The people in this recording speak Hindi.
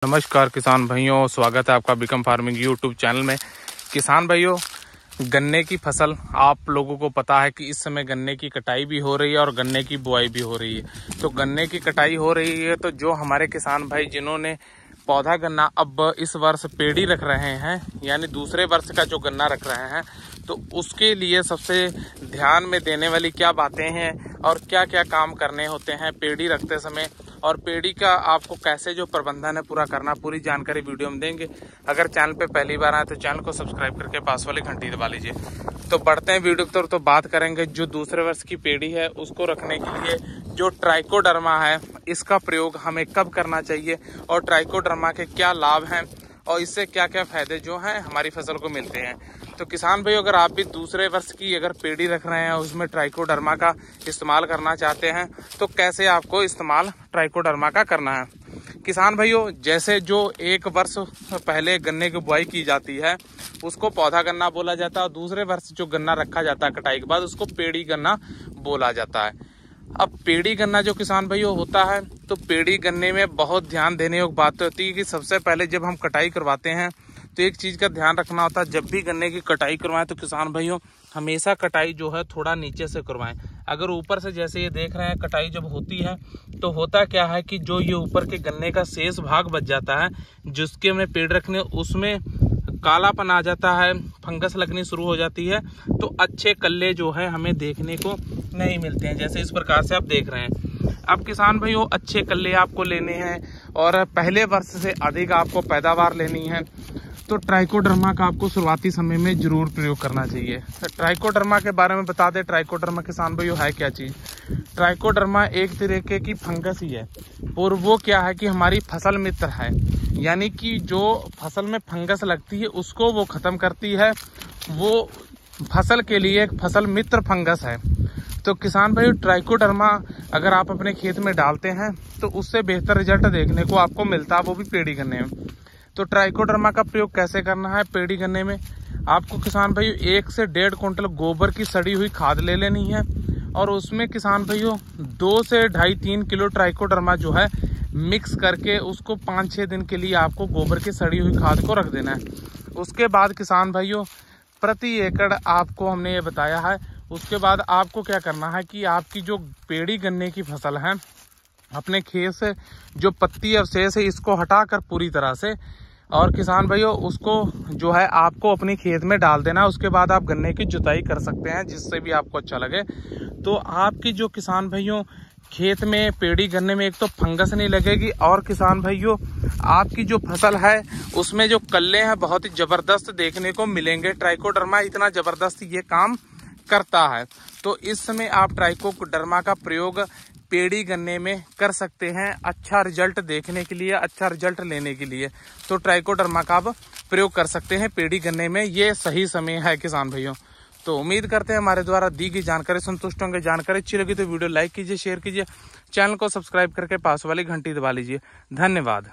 नमस्कार किसान भाइयों, स्वागत है आपका बिकम फार्मिंग यूट्यूब चैनल में। किसान भाइयों, गन्ने की फसल आप लोगों को पता है कि इस समय गन्ने की कटाई भी हो रही है और गन्ने की बुआई भी हो रही है। तो गन्ने की कटाई हो रही है तो जो हमारे किसान भाई जिन्होंने पौधा गन्ना अब इस वर्ष पेड़ी रख रहे हैं, यानी दूसरे वर्ष का जो गन्ना रख रहे हैं, तो उसके लिए सबसे ध्यान में देने वाली क्या बातें हैं और क्या क्या काम करने होते हैं पेड़ी रखते समय, और पेड़ी का आपको कैसे जो प्रबंधन है पूरा करना, पूरी जानकारी वीडियो में देंगे। अगर चैनल पे पहली बार आए तो चैनल को सब्सक्राइब करके पास वाली घंटी दबा लीजिए। तो बढ़ते हैं वीडियो की तो बात करेंगे जो दूसरे वर्ष की पेड़ी है उसको रखने के लिए जो ट्राइकोडर्मा है इसका प्रयोग हमें कब करना चाहिए और ट्राइकोडर्मा के क्या लाभ हैं और इससे क्या क्या फायदे जो हैं हमारी फसल को मिलते हैं। तो किसान भाई, अगर आप भी दूसरे वर्ष की अगर पेड़ी रख रहे हैं उसमें ट्राइकोडर्मा का इस्तेमाल करना चाहते हैं तो कैसे आपको इस्तेमाल ट्राइकोडर्मा का करना है। किसान भाइयों, जैसे जो एक वर्ष पहले गन्ने की बुआई की जाती है उसको पौधा गन्ना बोला जाता है और दूसरे वर्ष जो गन्ना रखा जाता है कटाई के बाद उसको पेड़ी गन्ना बोला जाता है। अब पेड़ी गन्ना जो किसान भाइयों होता है तो पेड़ी गन्ने में बहुत ध्यान देने योग्य बात होती है कि सबसे पहले जब हम कटाई करवाते हैं तो एक चीज का ध्यान रखना होता है, जब भी गन्ने की कटाई करवाएं तो किसान भाइयों हमेशा कटाई जो है थोड़ा नीचे से करवाएं। अगर ऊपर से जैसे ये देख रहे हैं कटाई जब होती है तो होता क्या है कि जो ये ऊपर के गन्ने का शेष भाग बच जाता है जिसके हमने पेड़ रखने उसमें कालापन आ जाता है, फंगस लगनी शुरू हो जाती है, तो अच्छे कल्ले जो है हमें देखने को नहीं मिलते हैं, जैसे इस प्रकार से आप देख रहे हैं। अब किसान भाइयों, अच्छे कल्ले आपको लेने हैं और पहले वर्ष से अधिक आपको पैदावार लेनी है तो ट्राइकोडर्मा का आपको शुरुआती समय में जरूर प्रयोग करना चाहिए। तो ट्राइकोडर्मा के बारे में बता दें, ट्राइकोडर्मा किसान भाइयों है क्या चीज। ट्राइकोडर्मा एक तरीके की फंगस ही है और वो क्या है कि हमारी फसल मित्र है, यानी कि जो फसल में फंगस लगती है उसको वो खत्म करती है। वो फसल के लिए एक फसल मित्र फंगस है। तो किसान भाई, ट्राइकोडर्मा अगर आप अपने खेत में डालते हैं तो उससे बेहतर रिजल्ट देखने को आपको मिलता है, वो भी पेड़ी गन्ने में। तो ट्राइकोडर्मा का प्रयोग कैसे करना है पेड़ी गन्ने में, आपको किसान भाई 1 से 1.5 कुंटल गोबर की सड़ी हुई खाद ले लेनी है और उसमें किसान भाइयों 2 से 2.5-3 किलो ट्राइकोडर्मा जो है मिक्स करके उसको 5-6 दिन के लिए आपको गोबर की सड़ी हुई खाद को रख देना है। उसके बाद किसान भाइयों प्रति एकड़ आपको हमने ये बताया है, उसके बाद आपको क्या करना है कि आपकी जो पेड़ी गन्ने की फसल है अपने खेत से जो पत्ती अवशेष है इसको हटाकर पूरी तरह से, और किसान भाइयों उसको जो है आपको अपने खेत में डाल देना। उसके बाद आप गन्ने की जुताई कर सकते हैं जिससे भी आपको अच्छा लगे। तो आपकी जो किसान भाइयों खेत में पेड़ी गन्ने में एक तो फंगस नहीं लगेगी और किसान भाइयों आपकी जो फसल है उसमें जो कल्ले हैं बहुत ही जबरदस्त देखने को मिलेंगे। ट्राइकोडर्मा इतना जबरदस्त ये काम करता है, तो इस समय आप ट्राइकोडर्मा का प्रयोग पेड़ी गन्ने में कर सकते हैं अच्छा रिजल्ट देखने के लिए, अच्छा रिजल्ट लेने के लिए। तो ट्राइकोडर्मा का आप प्रयोग कर सकते हैं पेड़ी गन्ने में, ये सही समय है किसान भाइयों। तो उम्मीद करते हैं हमारे द्वारा दी गई जानकारी संतुष्ट होंगे। जानकारी अच्छी लगी तो वीडियो लाइक कीजिए, शेयर कीजिए, चैनल को सब्सक्राइब करके पास वाली घंटी दबा लीजिए। धन्यवाद।